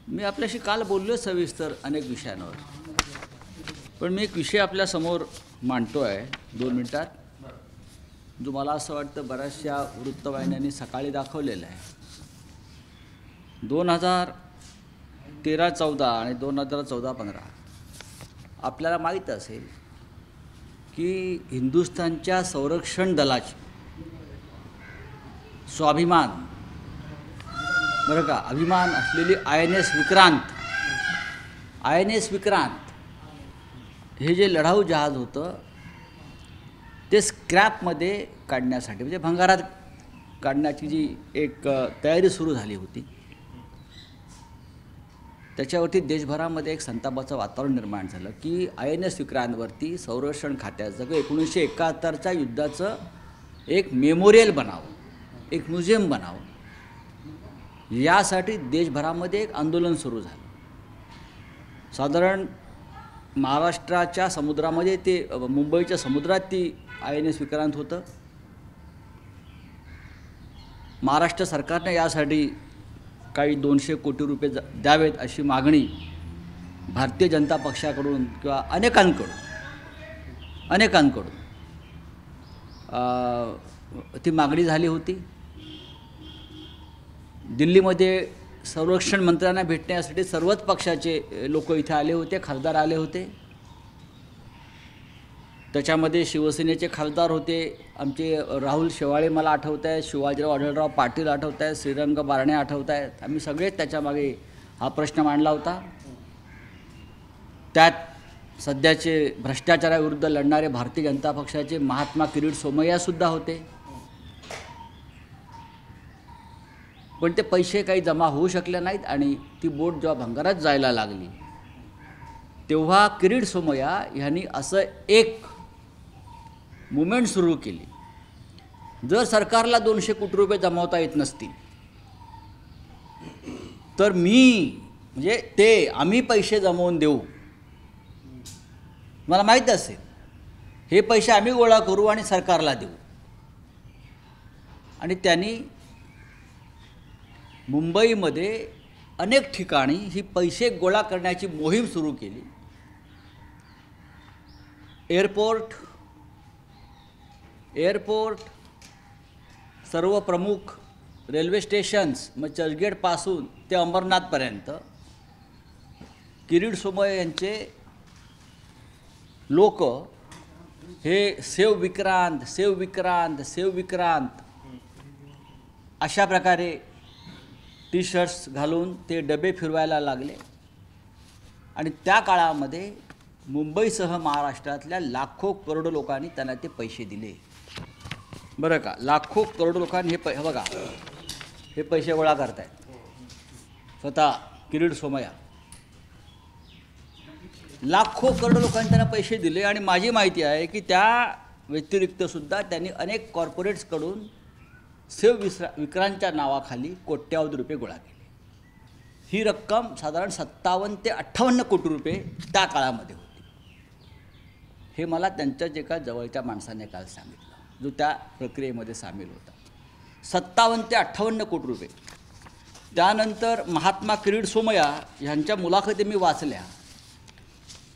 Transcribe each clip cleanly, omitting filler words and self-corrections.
मी आपल्याशी काल बोललो सविस्तर अनेक विषयांवर, पण मी एक विषय आपल्यासमोर मांडतो आहे 2 मिनिटात, जो मला असं वाटतं बऱ्याचशा वृत्तवाहिन्यांनी सकाळी दाखवलेला आहे. 2013-14 आणि 2014-15 आपल्याला माहीत असेल की हिंदुस्थानच्या संरक्षण दलाची स्वाभिमान, बरं का, अभिमान असलेली INS विक्रांत हे जे लढाऊ जहाज होतं ते स्क्रॅपमध्ये काढण्यासाठी, म्हणजे भंगारात काढण्याची जी एक तयारी सुरू झाली होती, त्याच्यावरती देशभरामध्ये एक संतापाचं वातावरण निर्माण झालं की INS विक्रांतवरती संरक्षण खात्याचं 1971च्या युद्धाचं एक मेमोरियल बनावं, एक म्युझियम बनावं, यासाठी देशभरामध्ये एक आंदोलन सुरू झालं. साधारण महाराष्ट्राच्या समुद्रामध्ये ते मुंबईच्या समुद्रात ती INS विक्रांत होतं. महाराष्ट्र सरकारने यासाठी काही 200 कोटी रुपये द्यावेत अशी मागणी भारतीय जनता पक्षाकडून किंवा अनेकांकडून ती मागणी झाली होती. दिल्लीमध्ये संरक्षण मंत्र्यांना भेटण्यासाठी सर्वच पक्षाचे लोक इथे आले होते, खासदार आले होते. त्याच्यामध्ये शिवसेनेचे खासदार होते, आमचे राहुल शेवाळे मला आठवत आहे, शिवाजीराव आढळराव पाटील आठवत आहे, श्रीरंग बारणे आठवत आहेत. आम्ही सगळेच त्याच्यामागे हा प्रश्न मांडला होता. त्यात सध्याचे भ्रष्टाचाराविरुद्ध लढणारे भारतीय जनता पक्षाचे महात्मा किरीट सोमय्यासुद्धा होते. पण ते पैसे काही जमा होऊ शकले नाहीत आणि ती बोट जेव्हा भंगारात जायला लागली तेव्हा किरीट सोमय्या यांनी असं एक मुवमेंट सुरू केली. जर सरकारला 200 कोटी रुपये जमावता येत नसतील तर आम्ही पैसे जमवून देऊ. मला माहीत असेल हे पैसे आम्ही गोळा करू आणि सरकारला देऊ. आणि त्यांनी मुंबईमध्ये अनेक ठिकाणी ही पैसे गोळा करण्याची मोहीम सुरू केली. एअरपोर्ट, सर्व प्रमुख रेल्वे स्टेशन्स, मग चर्चगेटपासून ते अंबरनाथपर्यंत किरीट सोमय्या यांचे लोक हे सेव विक्रांत अशा प्रकारे टी-शर्ट्स घालून ते डबे फिरवायला लागले. आणि त्या काळामध्ये मुंबईसह महाराष्ट्रातल्या लाखो करोडो लोकांनी त्यांना ते पैसे दिले. बरं का, लाखो करोडो लोकांनी हे पैसे गोळा करतायत. स्वतः किरीट सोमय्या लाखो करोडो लोकांनी त्यांना पैसे दिले. आणि माझी माहिती आहे की त्या व्यतिरिक्तसुद्धा त्यांनी अनेक कॉर्पोरेट्सकडून सेव विक्रांतच्या नावाखाली कोट्यावधी रुपये गोळा केले. ही रक्कम साधारण 57 ते 58 कोटी रुपये त्या काळामध्ये होती. हे मला त्यांच्याच एका जवळच्या माणसाने काल सांगितलं, जो त्या प्रक्रियेमध्ये सामील होता. 57 ते 58 कोटी रुपये. त्यानंतर महात्मा किरीट सोमय्या यांच्या मुलाखती मी वाचल्या.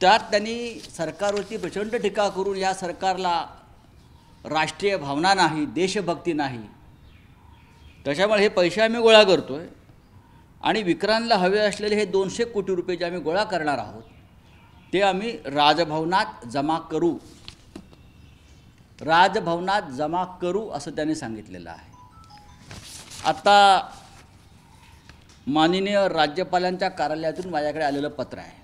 त्यात त्यांनी सरकारवरती प्रचंड टीका करून या सरकारला राष्ट्रीय भावना नाही, देशभक्ती नाही, त्याच्यामुळे हे पैसे आम्ही गोळा करतो आहे आणि विक्रांतला हवे असलेले हे 200 कोटी रुपये जे आम्ही गोळा करणार आहोत ते आम्ही राजभवनात जमा करू असं त्यांनी सांगितलेलं आहे. आता माननीय राज्यपालांच्या कार्यालयातून माझ्याकडे आलेलं पत्र आहे,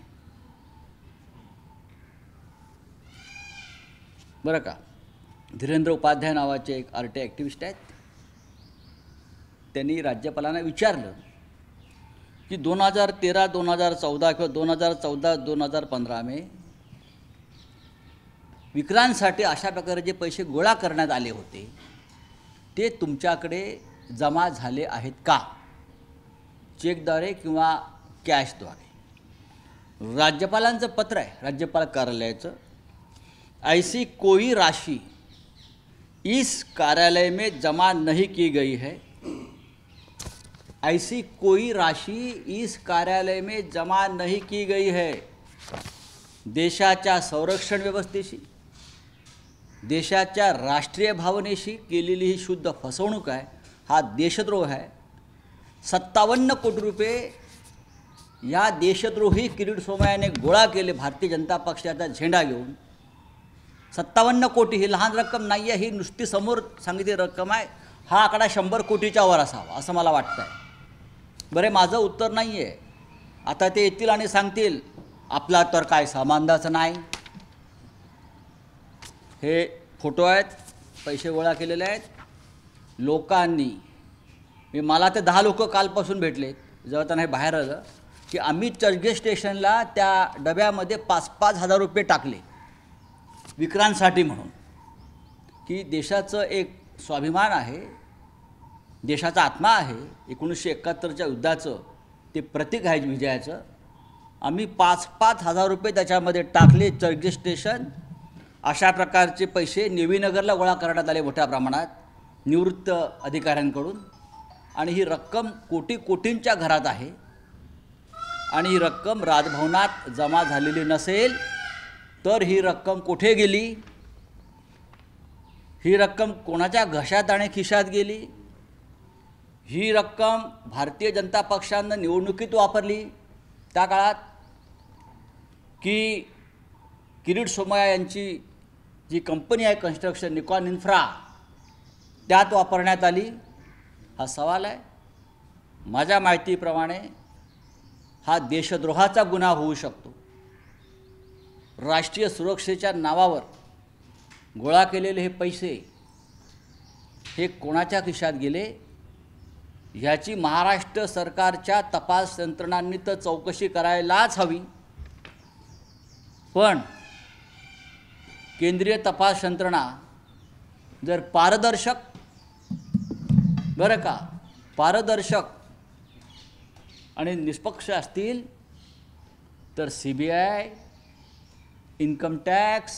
बरं का. धीरेंद्र उपाध्याय नावाचे एक RTI ॲक्टिव्हिस्ट आहेत. त्यांनी राज्यपालांना विचारलं की 2013-2014 किंवा 2014-2015 में विक्रांतसाठी अशा प्रकारे जे पैसे गोळा करण्यात आले होते ते तुमच्याकडे जमा झाले आहेत का, चेकद्वारे किंवा कॅशद्वारे. राज्यपालांचं पत्र आहे, राज्यपाल कार्यालयाचं. ऐसी कोई राशि इस कार्यालय में जमा नहीं की गई है ऐसी कोई राशि इस कार्यालय में जमा नहीं की गई है। देशाच्या संरक्षण व्यवस्थेशी, देशाच्या राष्ट्रीय भावनेशी केलेली ही शुद्ध फसवणूक आहे, हा देशद्रोह आहे। 57 कोटी रुपये या देशद्रोही किरीट सोमय्याने गोळा केले भारतीय जनता पक्षाचा झेंडा घेऊन। 57 कोटी ही लहान रक्कम नाही आहे, ही नुसती समोर सांगितलेली रक्कम आहे। हा आकडा 100 कोटीच्या वर असावा असं मला वाटतं आहे। बरे, माझं उत्तर नाही आहे। आता ते येतील आणि सांगतील आपला तर काय सामान्याचं नाही। हे फोटो आहेत, पैसे गोळा केलेले आहेत लोकांनी। मला ते 10 लोक कालपासून भेटले जेव्हा त्यांना हे बाहेर आलं की आम्ही चर्चगेट स्टेशनला त्या डब्यामध्ये 5-5 हजार रुपये टाकले विक्रांतसाठी, म्हणून की देशाचं एक स्वाभिमान आहे, देशाचा आत्मा आहे। 1971च्या युद्धाचं ते प्रतीक आहे विजयाचं। आम्ही 5-5 हजार रुपये त्याच्यामध्ये टाकले चर्चगेट स्टेशन। अशा प्रकारचे पैसे नेवीनगरला गोळा करण्यात आले मोठ्या प्रमाणात निवृत्त अधिकाऱ्यांकडून, आणि ही रक्कम कोटींच्या घरात आहे। आणि ही रक्कम राजभवनात जमा झालेली नसेल तर ही रक्कम कुठे गेली, ही रक्कम कोणाच्या घशात आणि खिशात गेली, ही रक्कम भारतीय जनता पक्षानं निवडणुकीत वापरली त्या काळात, की किरीट सोमय्या यांची जी कंपनी आहे कन्स्ट्रक्शन निकॉन इन्फ्रा त्यात वापरण्यात आली, हा सवाल आहे। माझ्या माहितीप्रमाणे हा देशद्रोहाचा गुन्हा होऊ शकतो। राष्ट्रीय सुरक्षेच्या नावावर गोळा केलेले हे पैसे हे कोणाच्या खिशात गेले ह्याची महाराष्ट्र सरकारच्या तपास यंत्रणांनी तर चौकशी करायलाच हवी। पण केंद्रीय तपास यंत्रणा जर पारदर्शक, बरं का, पारदर्शक आणि निष्पक्ष असतील तर CBI, इन्कम टॅक्स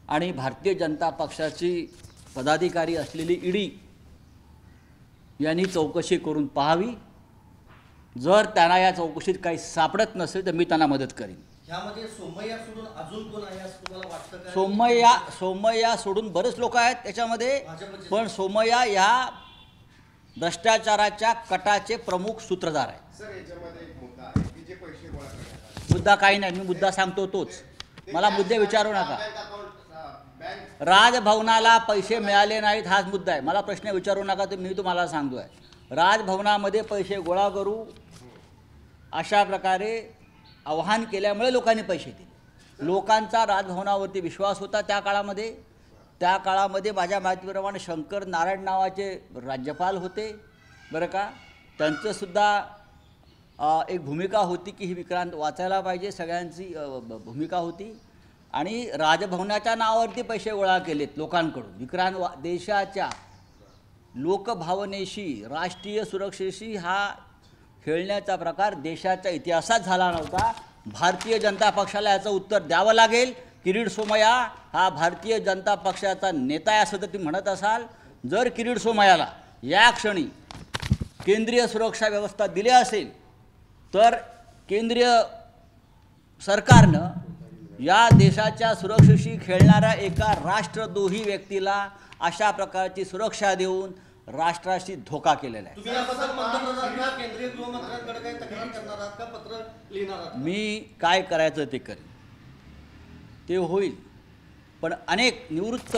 आणि भारतीय जनता पक्षाची पदाधिकारी असलेली ED यांनी चौकशी करून पाहावी। जर त्यांना या चौकशीत काही सापडत नसेल तर मी त्यांना मदत करीन। यामध्ये सोमय्या सोडून अजून कोण आहे असं तुम्हाला वाटतं का? सोमय्या सोडून बरेच लोक आहेत त्याच्यामध्ये, पण सोमय्या या भ्रष्टाचाराच्या कटाचे प्रमुख सूत्रधार आहेत। सर, याच्यामध्ये एक मुद्दा आहे की जे पैसे गोळा करण्यात आले, मुद्दा काही नाही, मी मुद्दा सांगतो तोच, मला मुद्दे विचारू नका। बँक राजभवनाला पैसे मिळाले नाहीत हाच मुद्दा आहे, मला प्रश्न विचारू नका, तर मी तुम्हाला सांगतो आहे राजभवनामध्ये पैसे गोळा करू अशा प्रकारे आवाहन केल्यामुळे लोकांनी पैसे दिले। लोकांचा राजभवनावरती विश्वास होता त्या काळामध्ये। त्या काळामध्ये माझ्या माहितीप्रमाणे शंकर नारायण नावाचे राज्यपाल होते, बरं का। त्यांचंसुद्धा एक भूमिका होती की ही विक्रांत वाचायला पाहिजे, सगळ्यांची भूमिका होती। आणि राजभवनाच्या नावावरती पैसे गोळा केलेत लोकांकडून। विक्रांत देशाच्या लोकभावनेशी, राष्ट्रीय सुरक्षेशी हा खेळण्याचा प्रकार देशाच्या इतिहासात झाला नव्हता। भारतीय जनता पक्षाला याचं उत्तर द्यावं लागेल। किरीट सोमय्या हा भारतीय जनता पक्षाचा नेता आहे असं जर तुम्ही म्हणत असाल, जर किरीट सोमय्याला या क्षणी केंद्रीय सुरक्षा व्यवस्था दिली असेल तर केंद्रीय सरकारनं या देशाच्या सुरक्षेशी खेळणाऱ्या एका राष्ट्रद्रोही व्यक्तीला अशा प्रकारची सुरक्षा देऊन राष्ट्राशी धोका केलेला आहे। तुम्ही याबद्दल म्हणत आहात का केंद्रीय गृहमंत्र्यांकडे काही तक्रार करणार आहात का, पत्र लिहिणार आहात? मी काय करायचं ते करेन, ते होईल। पण अनेक निवृत्त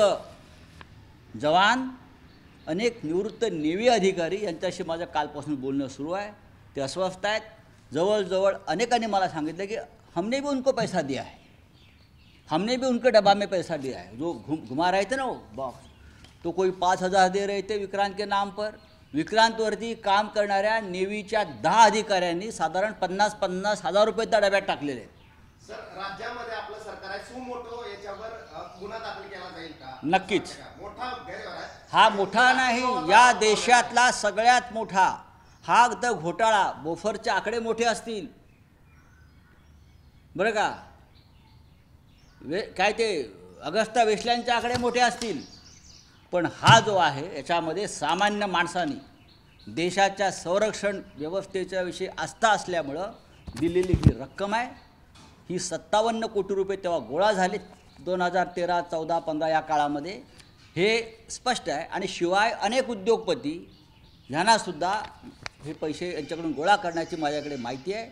जवान, अनेक निवृत्त नेव्ही अधिकारी यांच्याशी माझं कालपासून बोलणं सुरू आहे। ते अस्वस्थ आहेत। जवळजवळ अनेकांनी मला सांगितलं की हमने भी उनको पैसा दिया है, हमने भी उनके डब्बा में पैसा दिया है। जो घुमा रहे थे ना वो बॉक्स, तो कोई 5,000 दे रहे थे विक्रांत के नाम पर। विक्रांतवरती काम करणाऱ्या नेव्हीच्या 10 अधिकाऱ्यांनी साधारण 50-50 हजार रुपये त्या डब्यात टाकलेले आहेत। सर, राज्यामध्ये आपलं सरकार आहे, सुमोटो याच्यावर गुन्हा दाखल केला जाईल का? नक्कीच। मोठा गैरव्यवहार आहे हा मोठा नाही, या देशातला सगळ्यात मोठा हा तर घोटाळा। बोफरचे आकडे मोठे असतील, बरं का, काय ते अगस्ता वेस्टलँडचे आकडे मोठे असतील, पण हा जो आहे याच्यामध्ये सामान्य माणसांनी देशाच्या संरक्षण व्यवस्थेच्या विषयी आस्था असल्यामुळं दिलेली ही रक्कम आहे. ही 57 कोटी रुपये तेव्हा गोळा झाले 2013, 14, 15 या काळामध्ये, हे स्पष्ट आहे. आणि शिवाय अनेक उद्योगपती ह्यांनासुद्धा हे पैसे यांच्याकडून गोळा करण्याची माझ्याकडे माहिती आहे.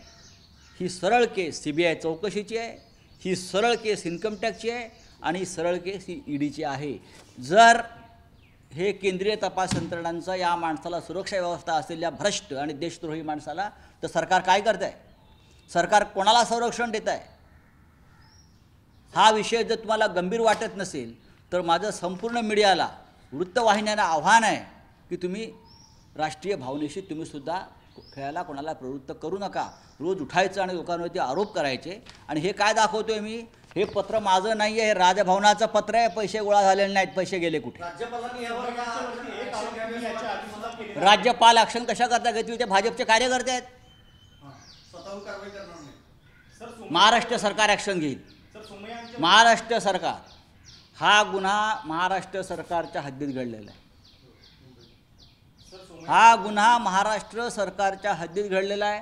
ही सरळ केस CBI चौकशीची आहे, ही सरळ केस इन्कम टॅक्सची आहे आणि सरळ केस ही EDची आहे. जर हे केंद्रीय तपास यंत्रणांचा या माणसाला सुरक्षा व्यवस्था असलेल्या भ्रष्ट आणि देशद्रोही माणसाला तर सरकार काय करत आहे? सरकार कोणाला संरक्षण देत आहे? हा विषय जर तुम्हाला गंभीर वाटत नसेल तर माझं संपूर्ण मीडियाला, वृत्तवाहिन्यांना आव्हान आहे की तुम्ही राष्ट्रीय भावनेशी तुम्हीसुद्धा खेळायला कोणाला प्रवृत्त करू नका. रोज उठायचं आणि लोकांवरती आरोप करायचे. आणि हे काय दाखवतोय मी? हे पत्र माझं नाही आहे, हे राजभवनाचं पत्र आहे. पैसे गोळा झालेले नाहीत, पैसे गेले कुठे? राज्यपालांनी यावर एक आरोप तुम्ही याच्या आधी सुद्धा केलेला आहे. राज्यपाल ॲक्शन कशा करता घेतील? ते भाजपचे कार्यकर्ते आहेत. स्वतःहून कारवाई करणार नाही. सर महाराष्ट्र सरकार ॲक्शन घेईल. सोमय्यांच्या महाराष्ट्र सरकार, हा गुन्हा महाराष्ट्र सरकारच्या हद्दीत घडलेला आहे. हा गुन्हा महाराष्ट्र सरकारच्या हद्दीत घडलेला आहे.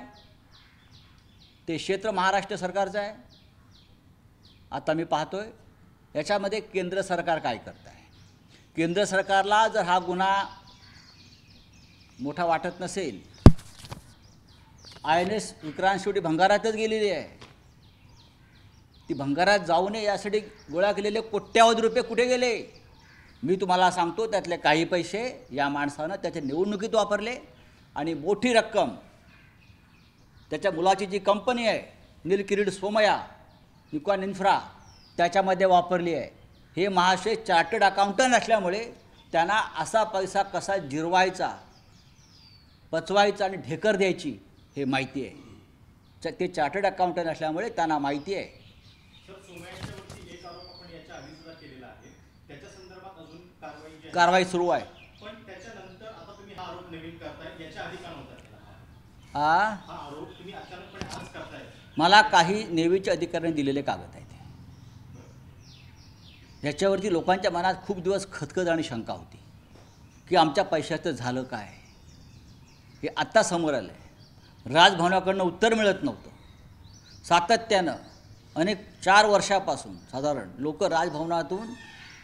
ते क्षेत्र महाराष्ट्र सरकारचं आहे. आता मी पाहतोय याच्यामध्ये केंद्र सरकार काय करत आहे. केंद्र सरकारला जर हा गुन्हा मोठा वाटत नसेल, INS विक्रांत शेवटी भंगारातच गेलेली आहे. ती भंगारात जाऊ नये यासाठी गोळा केलेले कोट्यावधी रुपये कुठे गेले? मी तुम्हाला सांगतो, त्यातले काही पैसे या माणसानं त्याच्या निवडणुकीत वापरले आणि मोठी रक्कम त्याच्या मुलाची जी कंपनी आहे नीलकिरीट सोमया निकॉन इन्फ्रा त्याच्यामध्ये वापरली आहे. हे महाशय चार्टर्ड अकाउंटंट असल्यामुळे त्यांना असा पैसा कसा जिरवायचा, पचवायचा आणि ढेकर द्यायची हे माहिती आहे. ते चार्टर्ड अकाउंटंट असल्यामुळे त्यांना माहिती आहे. सर सोमय्यांच्यावरती एक आरोप आपण याच्या आधी सुद्धा केलेला आहे. त्याच्या संदर्भात अजून कारवाई जी आहे, कारवाई सुरू आहे. पण त्याच्यानंतर आता तुम्ही हा आरोप नवीन करताय, याच्या आधी का नव्हता केला? हा हा आरोप तुम्ही अचानकपणे आज करताय. मला काही नेव्हीच्या अधिकाऱ्यांनी दिलेले कागद आहेत. याच्यावरती लोकांच्या मनात खूप दिवस खदखद आणि शंका होती की आमच्या पैशाचं झालं काय. हे आत्ता समोर आलं आहे. राजभवनाकडनं उत्तर मिळत नव्हतं. सातत्यानं अनेक 4 वर्षापासून साधारण लोक राजभवनातून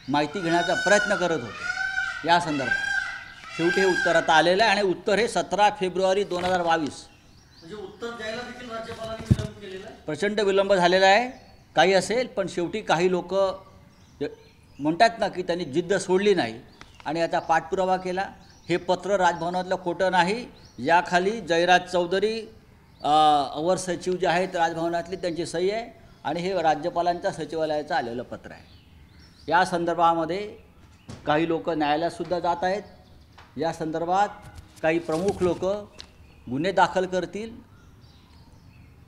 माहिती घेण्याचा प्रयत्न करत होते या संदर्भात. शेवटी हे उत्तर आता आलेलं आहे आणि उत्तर हे 17 फेब्रुवारी 2022. म्हणजे उत्तर द्यायला देखील राज्यपालांनी विलंब केलेला आहे. प्रचंड विलंब झालेला आहे. काही असेल पण शेवटी काही लोक म्हणतात ना की त्यांनी जिद्द सोडली नाही आणि आता पाठपुरावा केला. हे पत्र राजभवनातलं खोटं नाही. याखाली जयराज चौधरी अवर सचिव जे आहेत राजभवनातली त्यांची सही आहे आणि हे राज्यपालांच्या सचिवालयाचं आलेलं पत्र आहे. या संदर्भामध्ये काही लोक न्यायालयातसुद्धा जात आहेत. या संदर्भात काही प्रमुख लोक गुन्हे दाखल करतील.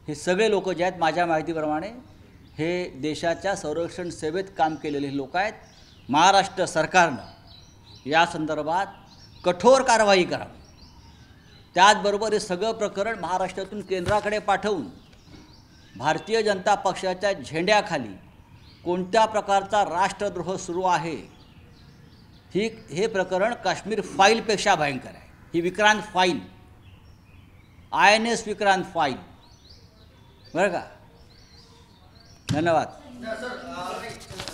हे सगळे लोक जे आहेत माझ्या माहितीप्रमाणे हे देशाच्या संरक्षण सेवेत काम केलेले लोक आहेत. महाराष्ट्र सरकारनं या संदर्भात कठोर कारवाई करावी. त्याचबरोबर हे सगळं प्रकरण महाराष्ट्रातून केंद्राकडे पाठवून भारतीय जनता पक्षाच्या झेंड्याखाली कोणत्या प्रकारचा राष्ट्रद्रोह सुरू आहे हे प्रकरण काश्मीर फाईलपेक्षा भयंकर आहे. ही Vikrant file, INS Vikrant file, बरं का. धन्यवाद. सर